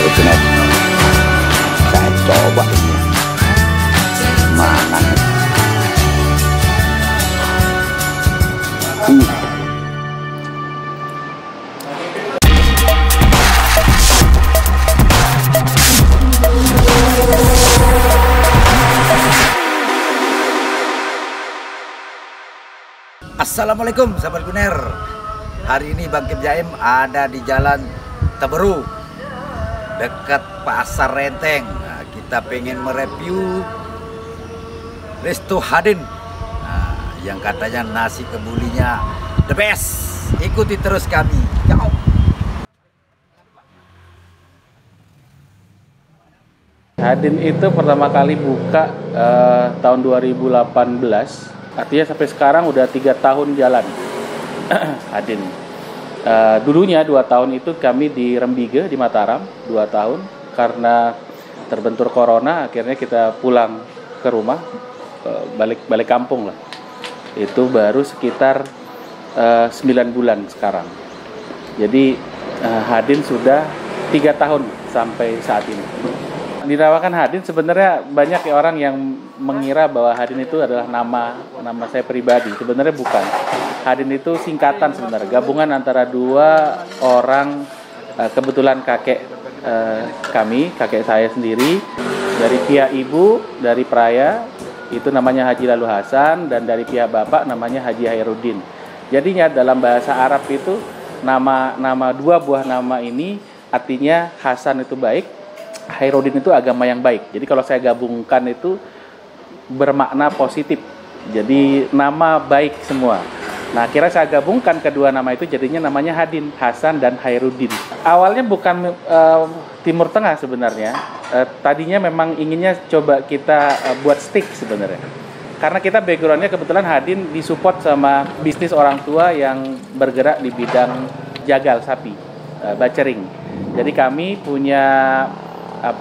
sahabat. Saya coba ini mana Assalamualaikum sahabat kuliner. Hari ini Bang Kim Jaim ada di Jalan Teberu dekat Pasar Renteng. Nah, kita pengen mereview Resto Hadin, yang katanya nasi kebulinya the best. Ikuti terus kami. Ciao. Hadin itu pertama kali buka tahun 2018. Artinya sampai sekarang udah 3 tahun jalan. Hadin. Dulunya 2 tahun itu kami di Rembige di Mataram 2 tahun. Karena terbentur corona akhirnya kita pulang ke rumah, balik kampung lah. Itu baru sekitar 9 bulan sekarang. Jadi Hadin sudah 3 tahun sampai saat ini. Dinamakan Hadin sebenarnya banyak orang yang mengira bahwa Hadin itu adalah nama saya pribadi. Sebenarnya bukan. Hadin itu singkatan sebenarnya, gabungan antara 2 orang, kebetulan kakek kakek saya sendiri, dari pihak ibu dari Praia itu namanya Haji Lalu Hasan, dan dari pihak bapak namanya Haji Hairudin. Jadinya dalam bahasa Arab itu nama 2 buah nama ini artinya Hasan itu baik, Hairudin itu agama yang baik. Jadi kalau saya gabungkan itu bermakna positif. Jadi nama baik semua. Nah, akhirnya saya gabungkan kedua nama itu jadinya namanya Hadin, Hasan dan Hairudin. Awalnya bukan Timur Tengah sebenarnya. Tadinya memang inginnya coba kita buat steak sebenarnya. Karena kita backgroundnya kebetulan Hadin disupport sama bisnis orang tua yang bergerak di bidang jagal sapi, butchering. Jadi kami punya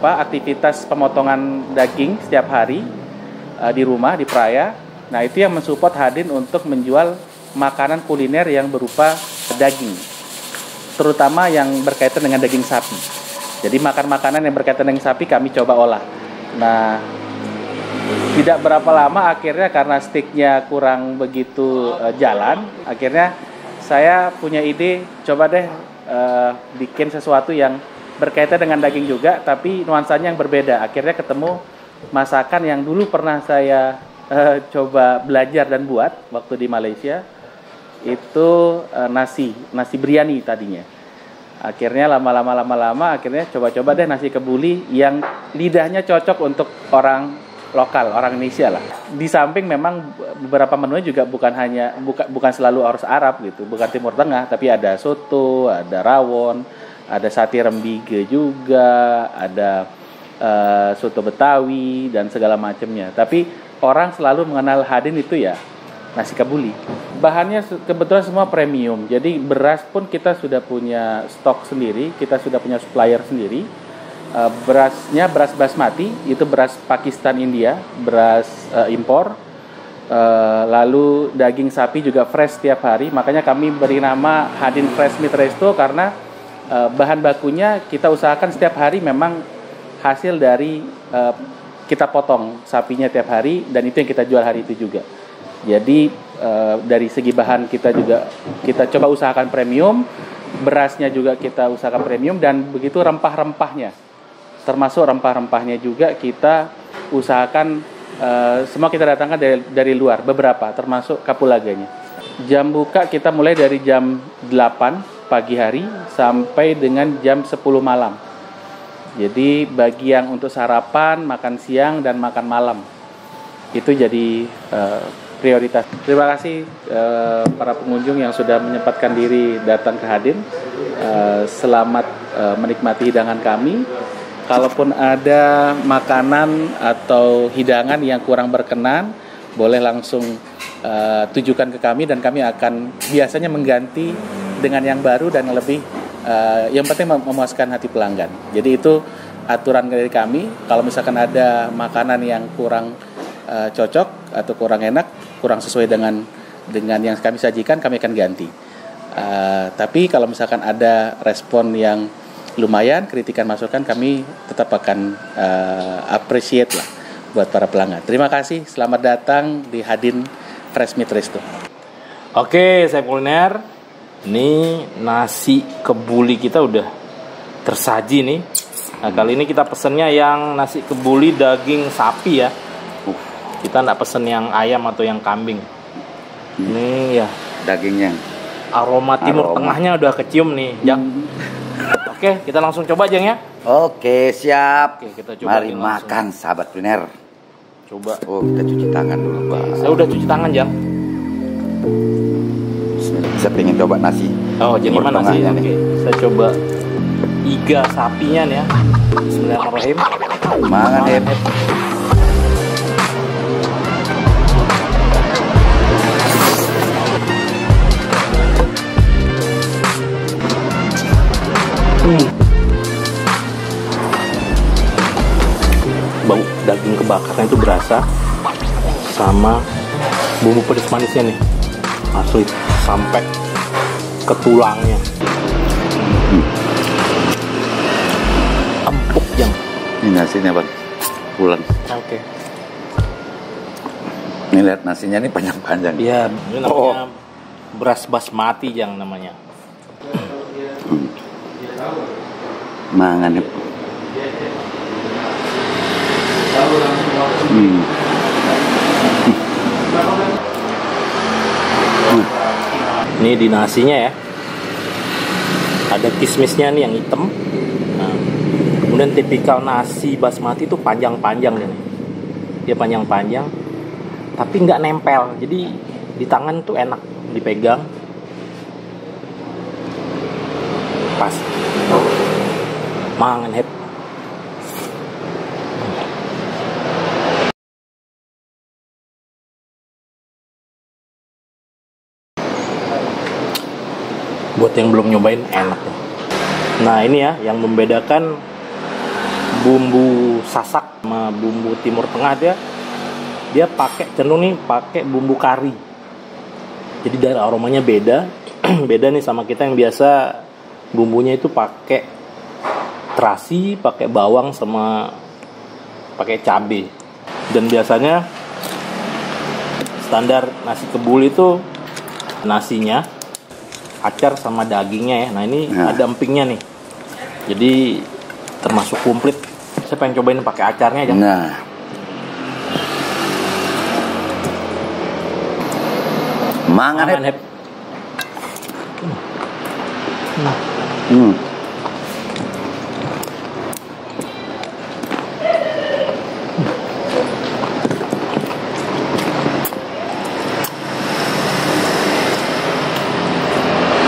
aktivitas pemotongan daging setiap hari di rumah di Praia. Nah, itu yang mensupport Hadin untuk menjual makanan kuliner yang berupa daging, terutama yang berkaitan dengan daging sapi. Jadi makanan yang berkaitan dengan sapi kami coba olah. Nah, tidak berapa lama akhirnya karena steaknya kurang begitu jalan, akhirnya saya punya ide coba deh bikin sesuatu yang berkaitan dengan daging juga, tapi nuansanya yang berbeda. Akhirnya ketemu masakan yang dulu pernah saya coba belajar dan buat waktu di Malaysia. Itu nasi biryani tadinya. Akhirnya lama-lama akhirnya coba-coba deh nasi kebuli yang lidahnya cocok untuk orang lokal, orang Indonesia lah. Di samping memang beberapa menunya juga bukan selalu harus Arab gitu, bukan Timur Tengah, tapi ada soto, ada rawon, ada sate Rembige juga, ada soto Betawi dan segala macamnya. Tapi orang selalu mengenal Hadin itu ya nasi kebuli. Bahannya kebetulan semua premium. Jadi beras pun kita sudah punya stok sendiri, kita sudah punya supplier sendiri. Berasnya beras basmati, itu beras Pakistan India, beras impor. Lalu daging sapi juga fresh setiap hari. Makanya kami beri nama Hadin Fresh Meat Resto karena bahan bakunya kita usahakan setiap hari memang hasil dari kita potong sapinya tiap hari, dan itu yang kita jual hari itu juga. Jadi dari segi bahan kita coba usahakan premium, berasnya juga kita usahakan premium, dan begitu rempah-rempahnya, termasuk rempah-rempahnya juga kita usahakan semua kita datangkan dari luar, beberapa termasuk kapulaganya. Jam buka kita mulai dari jam 8 pagi hari sampai dengan jam 10 malam. Jadi bagi yang untuk sarapan, makan siang, dan makan malam, itu jadi prioritas. Terima kasih para pengunjung yang sudah menyempatkan diri datang ke Hadin. Selamat menikmati hidangan kami. Kalaupun ada makanan atau hidangan yang kurang berkenan, boleh langsung tujukan ke kami, dan kami akan biasanya mengganti dengan yang baru dan lebih yang penting memuaskan hati pelanggan. Jadi itu aturan dari kami. Kalau misalkan ada makanan yang kurang cocok atau kurang enak, kurang sesuai dengan yang kami sajikan, kami akan ganti. Tapi kalau misalkan ada respon yang lumayan, kritikan masukan kami tetap akan appreciate lah buat para pelanggan. Terima kasih, selamat datang di Hadin Fresh Meat Resto. Oke, saya kuliner. Ini nasi kebuli kita udah tersaji nih. Nah, kali ini kita pesennya yang nasi kebuli daging sapi ya. Kita nggak pesen yang ayam atau yang kambing. Ini ya Dagingnya. aroma Timur Tengahnya udah kecium nih, Jang. Oke, kita langsung coba, Jang ya. Oke, siap. Oke, kita coba Mari langsung. makan, sahabat kuliner. Coba. Oh, kita cuci tangan dulu, Bang. Saya udah cuci tangan, Jang. Saya pengen coba nasi. Oh, jadi Timur gimana sih? Tengahnya Oke, nih. saya coba iga sapinya nih ya. Bismillahirrahmanirrahim. Mangan, Hep. Bau daging kebakarnya itu berasa sama bumbu pedas manisnya nih, asli sampai ke tulangnya. Empuk, Jang. Ini nasinya, Bang. Pulang. Oke. Ini lihat nasinya nih panjang-panjang. Iya, ini namanya beras basmati, Jang, namanya. Mangan, Hep. Ini di nasinya ya, ada kismisnya nih yang hitam. Nah, kemudian tipikal nasi basmati itu panjang-panjang nih. Dia panjang-panjang, tapi nggak nempel. Jadi di tangan tuh enak dipegang. Pas. Mangan, Hep. Buat yang belum nyobain, enak ya. Nah, ini ya yang membedakan bumbu sasak sama bumbu Timur Tengah, dia pakai cenderung nih pakai bumbu kari. Jadi dari aromanya beda. Beda nih sama kita yang biasa bumbunya itu pakai terasi, pakai bawang sama pakai cabai. Dan biasanya standar nasi kebuli itu nasinya acar sama dagingnya ya. Nah, ini ada empingnya nih. Jadi termasuk komplit. Saya pengen cobain pakai acarnya aja. Nah. Mangan, Hep. Hep.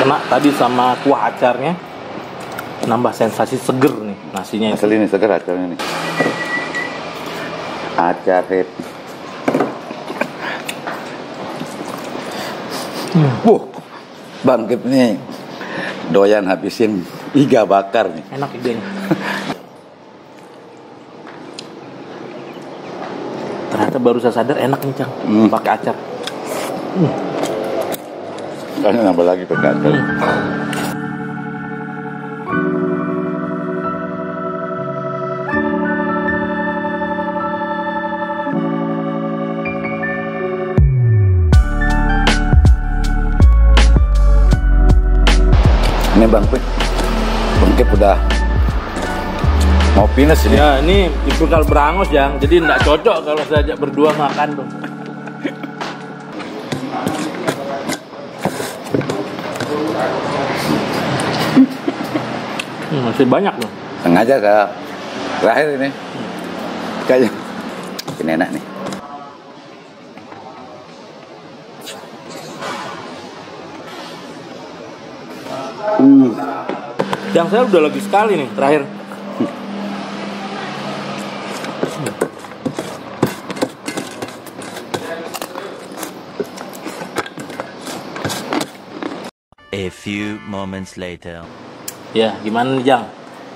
Kena tadi sama kuah acarnya, nambah sensasi seger nih nasinya itu. Asli nih, seger acarnya nih. Acar, Hep. Bangkit nih. Doyan habisin iga bakar nih. Enak iganya. Ternyata baru saya sadar enak nih, Cang. Pakai acar. Kayaknya nambah lagi pakai acar. Ini Bang Kip udah mau pinus ini. Ya, ini tipikal berangus, Jang. Jadi enggak cocok kalau saya ajak berdua makan tuh. Masih banyak loh. Sengaja ke terakhir ini. Kayaknya ini enak nih. Yang saya udah lagi sekali nih terakhir. A few moments later. Ya, gimana nih, Jang?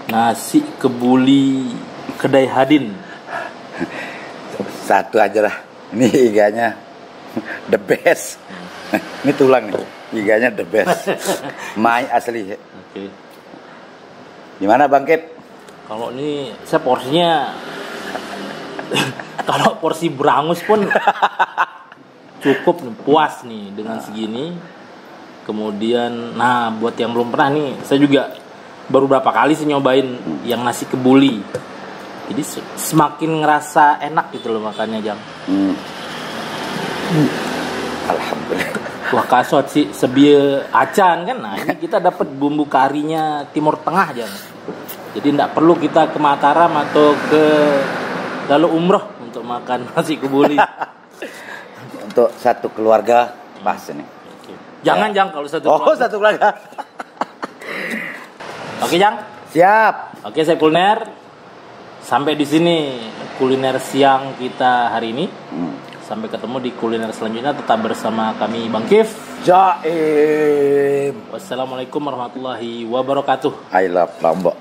Nasi kebuli kedai Hadin. Satu aja lah. Ini iganya the best. Ini tulang nih. Iganya the best. My asli. Oke. Gimana Bang Kip? Kalau ini saya porsinya kalau porsi berangus pun cukup nih, puas nih dengan segini. Kemudian, nah buat yang belum pernah nih, saya juga baru berapa kali sih nyobain yang nasi kebuli. Jadi semakin ngerasa enak gitu loh makannya, Jang. Alhamdulillah. Wah kasot sih sebie acan kan. Nah ini kita dapat bumbu karinya Timur Tengah, Jang. Jadi tidak perlu kita ke Mataram atau ke lalu umroh untuk makan nasi kebuli. Untuk satu keluarga pas ini. Jangan Jang kalau satu Oh, keluarga. satu keluarga. Oke Jang. Siap. Oke saya kuliner. Sampai di sini kuliner siang kita hari ini. Sampai ketemu di kuliner selanjutnya. Tetap bersama kami Bang Kif. Jaim. Wassalamualaikum warahmatullahi wabarakatuh. I love Lombok.